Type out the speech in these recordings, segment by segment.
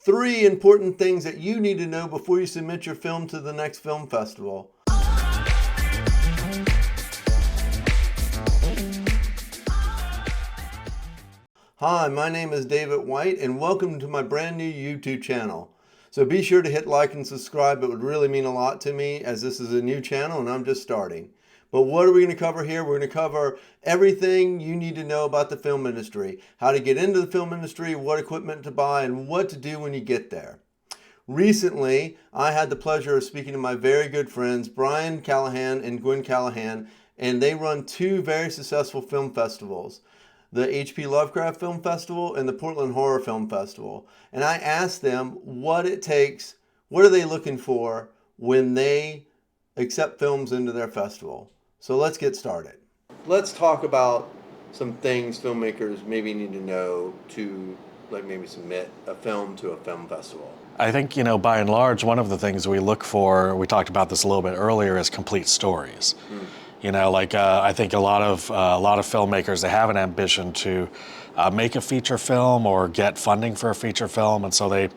3 important things that you need to know before you submit your film to the next film festival. Hi, my name is David White and welcome to my brand new YouTube channel. So be sure to hit like and subscribe. It would really mean a lot to me as this is a new channel and I'm just starting. But what are we going to cover here? We're going to cover everything you need to know about the film industry, how to get into the film industry, what equipment to buy, and what to do when you get there. Recently, I had the pleasure of speaking to my very good friends, Brian Callahan and Gwen Callahan, and they run 2 very successful film festivals, the HP Lovecraft Film Festival and the Portland Horror Film Festival. And I asked them what it takes, what are they looking for when they accept films into their festival. So let's get started. Let's talk about some things filmmakers maybe need to know to maybe submit a film to a film festival. I think, by and large, one of the things we look for, we talked about this a little bit earlier, is complete stories. I think a lot of filmmakers, they have an ambition to make a feature film or get funding for a feature film, and so they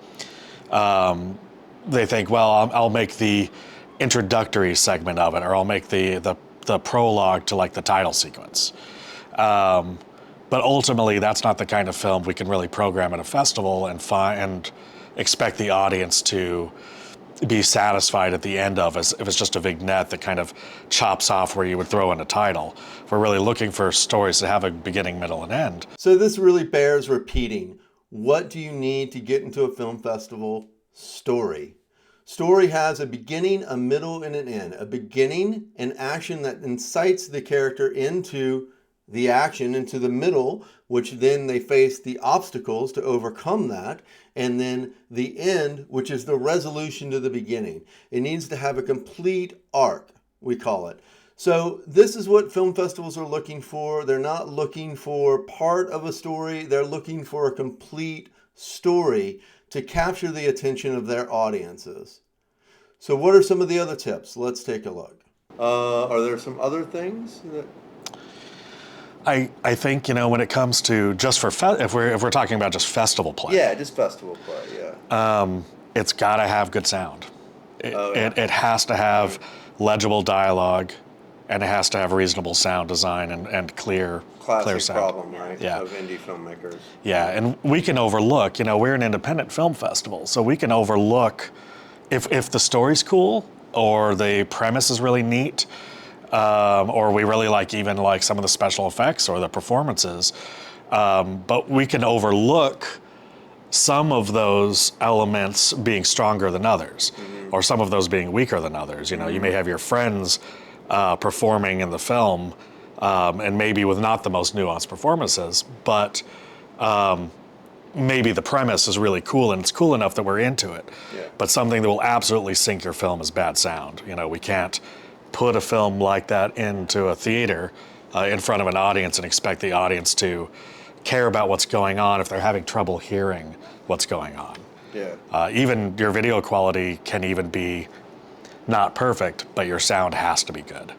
think, well, I'll make the introductory segment of it, or I'll make the prologue to the title sequence. But ultimately, that's not the kind of film we can really program at a festival and expect the audience to be satisfied at the end of, as if it's just a vignette that kind of chops off where you would throw in a title. We're really looking for stories that have a beginning, middle, and end. So this really bears repeating. What do you need to get into a film festival? Story. Story has a beginning, a middle, and an end. A beginning, an action that incites the character into the action, into the middle, which then they face the obstacles to overcome that, and then the end, which is the resolution to the beginning. It needs to have a complete arc, we call it. So this is what film festivals are looking for. They're not looking for part of a story. They're looking for a complete story to capture the attention of their audiences. So what are some of the other tips? Let's take a look. Are there some other things that... I think, when it comes to just for, if we're talking about just festival play. Yeah, just festival play, yeah. It's got to have good sound. It has to have legible dialogue, and it has to have reasonable sound design and clear sound. Classic problem, right, yeah. of indie filmmakers. Yeah, and we can overlook, we're an independent film festival, so we can overlook if the story's cool or the premise is really neat, or we really like some of the special effects or the performances, but we can overlook some of those elements being stronger than others, or some of those being weaker than others. You may have your friends performing in the film, and maybe with not the most nuanced performances, but maybe the premise is really cool and it's cool enough that we're into it. Yeah. But something that will absolutely sink your film is bad sound. We can't put a film like that into a theater in front of an audience and expect the audience to care about what's going on if they're having trouble hearing what's going on. Yeah. Even your video quality can even be not perfect, but your sound has to be good.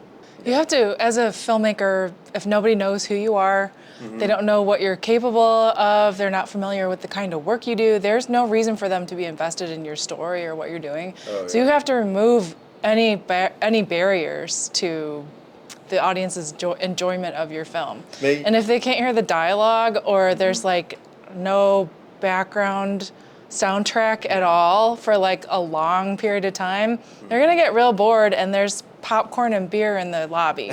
You have to, as a filmmaker, if nobody knows who you are, they don't know what you're capable of, they're not familiar with the kind of work you do, there's no reason for them to be invested in your story or what you're doing. So you have to remove any barriers to the audience's enjoyment of your film. And if they can't hear the dialogue, or there's no background soundtrack at all for a long period of time, they're gonna get real bored, and there's popcorn and beer in the lobby.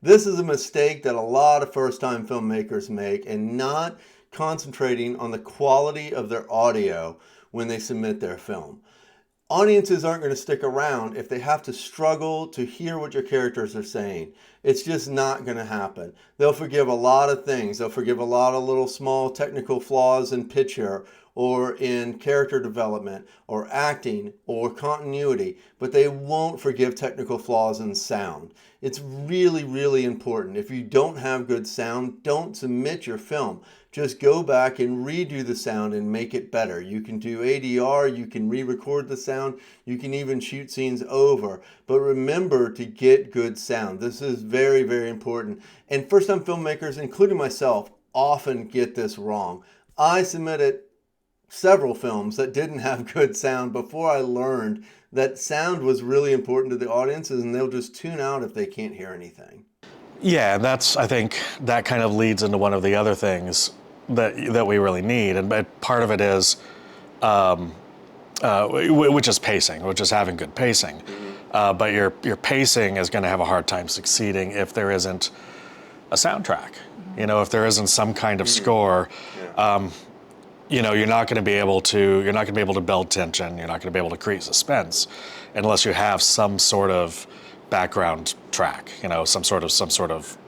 This is a mistake that a lot of first-time filmmakers make, and not concentrating on the quality of their audio when they submit their film. Audiences aren't going to stick around if they have to struggle to hear what your characters are saying. It's just not going to happen. They'll forgive a lot of things. They'll forgive a lot of little small technical flaws in picture or in character development or acting or continuity, but they won't forgive technical flaws in sound. It's really, really important. If you don't have good sound, don't submit your film. Just go back and redo the sound and make it better. You can do ADR, you can re-record the sound, you can even shoot scenes over. But remember to get good sound. This is very, very important. And first-time filmmakers, including myself, often get this wrong. I submitted several films that didn't have good sound before I learned that sound was really important to the audiences, and they'll just tune out if they can't hear anything. Yeah, I think that kind of leads into one of the other things that we really need, and part of it is, which is pacing, which is having good pacing. But your pacing is going to have a hard time succeeding if there isn't a soundtrack. You know, if there isn't some kind of score, you know, you're not going to be able to build tension. You're not going to be able to create suspense unless you have some sort of background track. You know, some sort of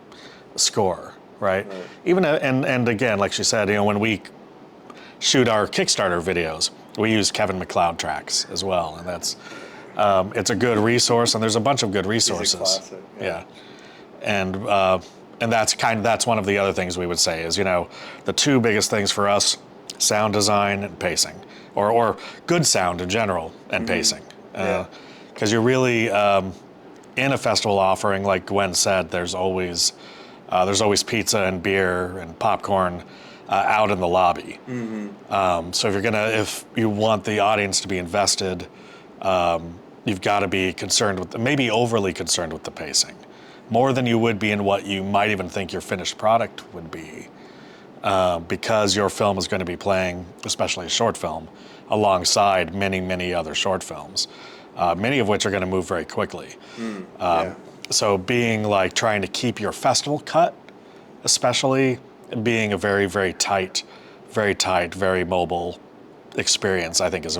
score, right? Even and again, like she said, you know, when we shoot our Kickstarter videos, we use Kevin MacLeod tracks as well, and that's it's a good resource, and there's a bunch of good resources. He's a classic, yeah. And that's one of the other things we would say is, you know, the two biggest things for us: sound design and pacing, or good sound in general and pacing. Because you're really in a festival offering, like Gwen said, there's always pizza and beer and popcorn out in the lobby. So if you want the audience to be invested, you've got to be maybe overly concerned with the pacing, more than you would be in what you might even think your finished product would be, because your film is going to be playing, especially a short film, alongside many other short films, many of which are going to move very quickly. So being like trying to keep your festival cut, especially being a very tight, very mobile experience, I think is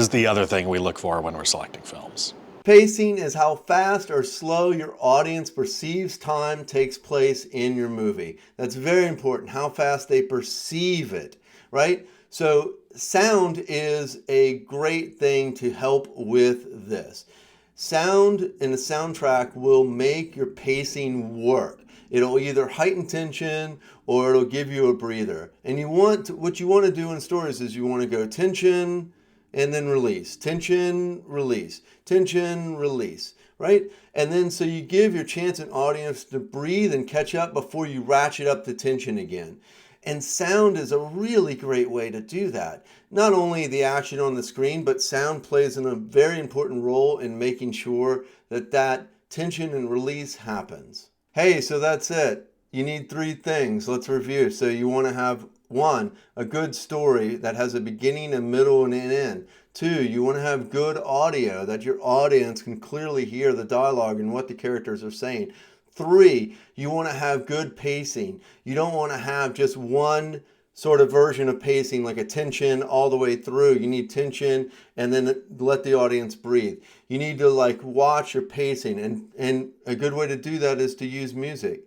the other thing we look for when we're selecting films. Pacing is how fast or slow your audience perceives time takes place in your movie. That's very important, how fast they perceive it, right? So sound is a great thing to help with this. Sound and a soundtrack will make your pacing work. It'll either heighten tension or it'll give you a breather. And what you want to do in stories is you want to go tension and then release, tension, release, tension, release, right? And then so you give your chance and audience to breathe and catch up before you ratchet up the tension again. And sound is a really great way to do that. Not only the action on the screen, but sound plays a very important role in making sure that tension and release happens. Hey, so that's it. You need 3 things. Let's review. So you want to have 1, a good story that has a beginning, a middle, and an end. 2, you want to have good audio that your audience can clearly hear the dialogue and what the characters are saying. 3, you want to have good pacing. You don't want to have just one sort of version of pacing, like a tension all the way through. You need tension and then let the audience breathe. You need to like watch your pacing, and a good way to do that is to use music.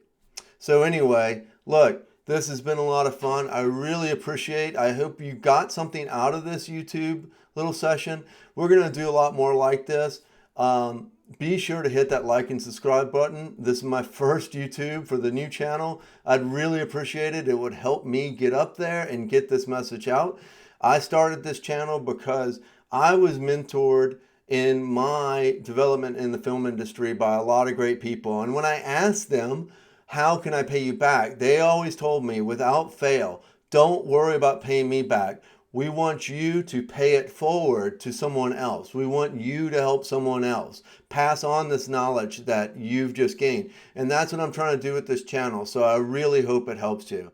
So anyway, look, this has been a lot of fun. I really I hope you got something out of this YouTube little session. We're going to do a lot more like this. Be sure to hit that like and subscribe button. This is my first YouTube for the new channel. I'd really appreciate it. It would help me get up there and get this message out. I started this channel because I was mentored in my development in the film industry by a lot of great people. And when I asked them, how can I pay you back? They always told me without fail, don't worry about paying me back. We want you to pay it forward to someone else. We want you to help someone else. Pass on this knowledge that you've just gained. And that's what I'm trying to do with this channel. So I really hope it helps you.